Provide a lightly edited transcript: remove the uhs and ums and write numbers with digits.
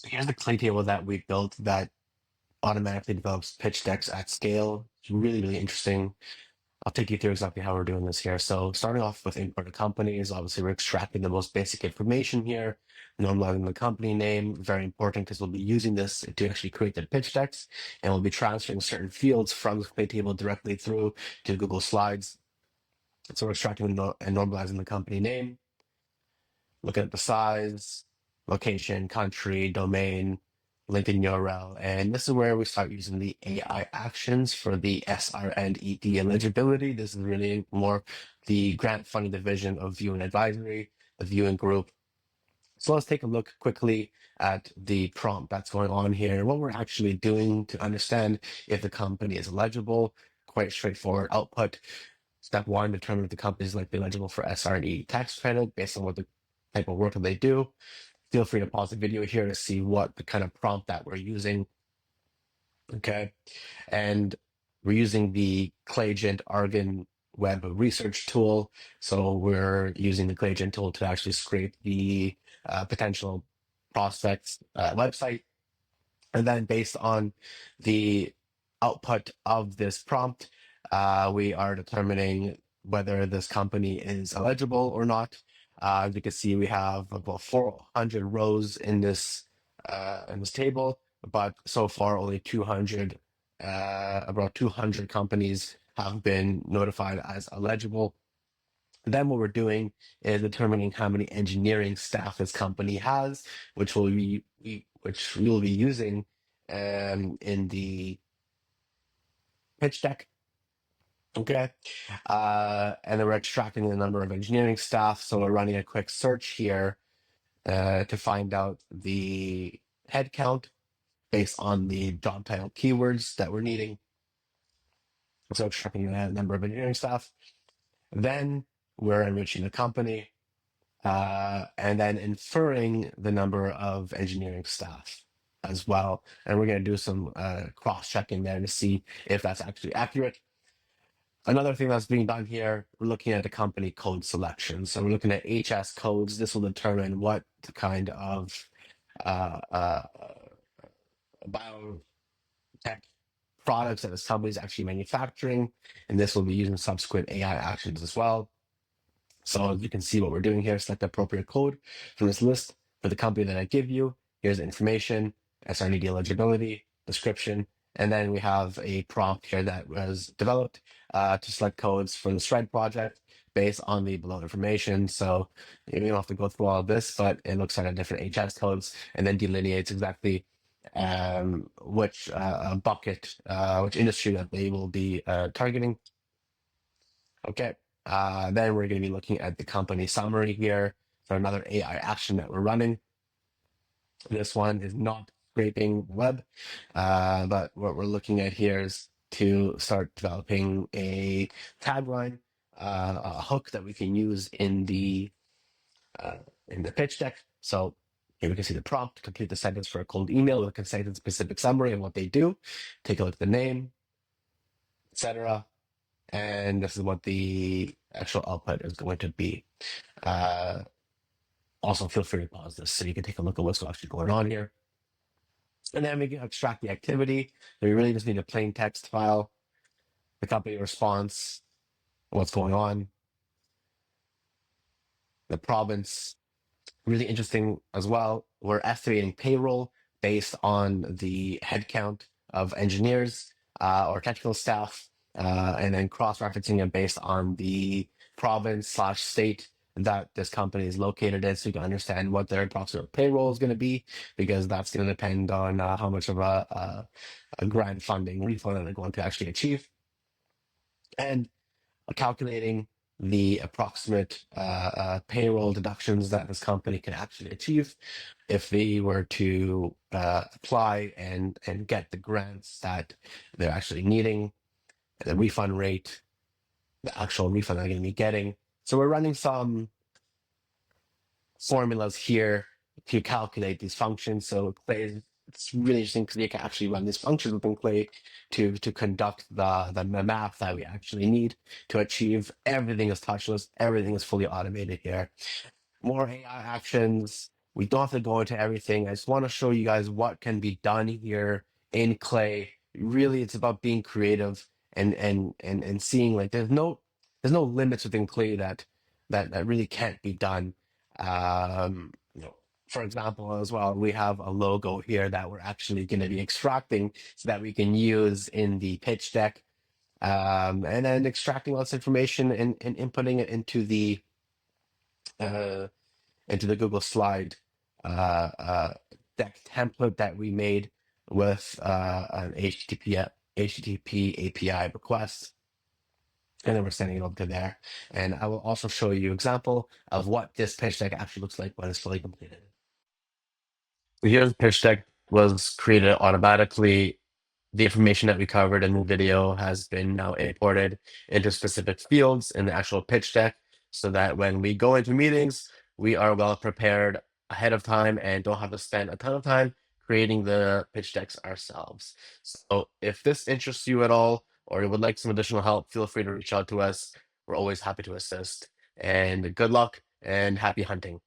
So here's the clay table that we built that automatically develops pitch decks at scale. It's really, really interesting. I'll take you through exactly how we're doing this here. So starting off with imported companies, obviously we're extracting the most basic information here, normalizing the company name, very important because we'll be using this to actually create the pitch decks, and we'll be transferring certain fields from the clay table directly through to Google Slides. So we're extracting and normalizing the company name, looking at the size, location, country, domain, LinkedIn URL. And this is where we start using the AI actions for the SR and ED eligibility. This is really more the grant funding division of Viewin Advisory, the Viewin group. So let's take a look quickly at the prompt that's going on here, what we're actually doing to understand if the company is eligible. Quite straightforward output. Step one, determine if the company is likely eligible for SR&E tax credit based on what the type of work that they do. Feel free to pause the video here to see what the kind of prompt that we're using. Okay. And we're using the Clayagent Argon web research tool. So we're using the Clayagent tool to actually scrape the potential prospects website. And then based on the output of this prompt, we are determining whether this company is eligible or not. As you can see, we have about 400 rows in this table, but so far only 200, about 200 companies have been notified as eligible. Then what we're doing is determining how many engineering staff this company has, which which we will be using in the pitch deck. Okay. And then we're extracting the number of engineering staff. So we're running a quick search here to find out the headcount based on the job title keywords that we're needing. So extracting the number of engineering staff. Then we're enriching the company and then inferring the number of engineering staff as well. And we're going to do some cross-checking there to see if that's actually accurate. Another thing that's being done here, we're looking at the company code selection. So we're looking at HS codes. This will determine what kind of uh, biotech products that this company is actually manufacturing. And this will be using subsequent AI actions as well. So you can see what we're doing here. Select the appropriate code from this list for the company that I give you. Here's the information, SRND eligibility, description, and then we have a prompt here that was developed to select codes for the Shred project based on the below information. So you don't have to go through all of this, but it looks at the different HS codes and then delineates exactly which bucket, which industry that they will be targeting. Okay. Then we're going to be looking at the company summary here for another AI action that we're running. This one is not scraping web, but what we're looking at here is to start developing a tagline, a hook that we can use in the pitch deck. So here we can see the prompt: complete the sentence for a cold email with a concise specific summary of what they do. Take a look at the name, etc. And this is what the actual output is going to be. Uh, Also, feel free to pause this so you can take a look at what's actually going on here. And then we can extract the activity. So we really just need a plain text file, the company response, what's going on, the province. Really interesting as well. We're estimating payroll based on the headcount of engineers or technical staff, and then cross-referencing it based on the province/state that this company is located in, so you can understand what their approximate payroll is going to be, because that's going to depend on how much of a grant funding refund that they're going to actually achieve. And calculating the approximate payroll deductions that this company can actually achieve if they were to apply and get the grants that they're actually needing, the refund rate, the actual refund they're going to be getting. So we're running some formulas here to calculate these functions. So Clay, it's really interesting because you can actually run these functions within Clay to conduct the math that we actually need to achieve. Everything is touchless. Everything is fully automated here. More AI actions. We don't have to go into everything. I just want to show you guys what can be done here in Clay. Really, it's about being creative and seeing like there's no limits within Clay that really can't be done. You know, for example, as well, we have a logo here that we're actually going to be extracting so that we can use in the pitch deck, and then extracting all this information and inputting it uh, into the Google slide deck template that we made with an HTTP API request. And then we're sending it over to there. And I will also show you example of what this pitch deck actually looks like when it's fully completed. So here's the pitch deck was created automatically. The information that we covered in the video has been now imported into specific fields in the actual pitch deck so that when we go into meetings, we are well prepared ahead of time and don't have to spend a ton of time creating the pitch decks ourselves. So if this interests you at all, or you would like some additional help, feel free to reach out to us. We're always happy to assist. And good luck and happy hunting.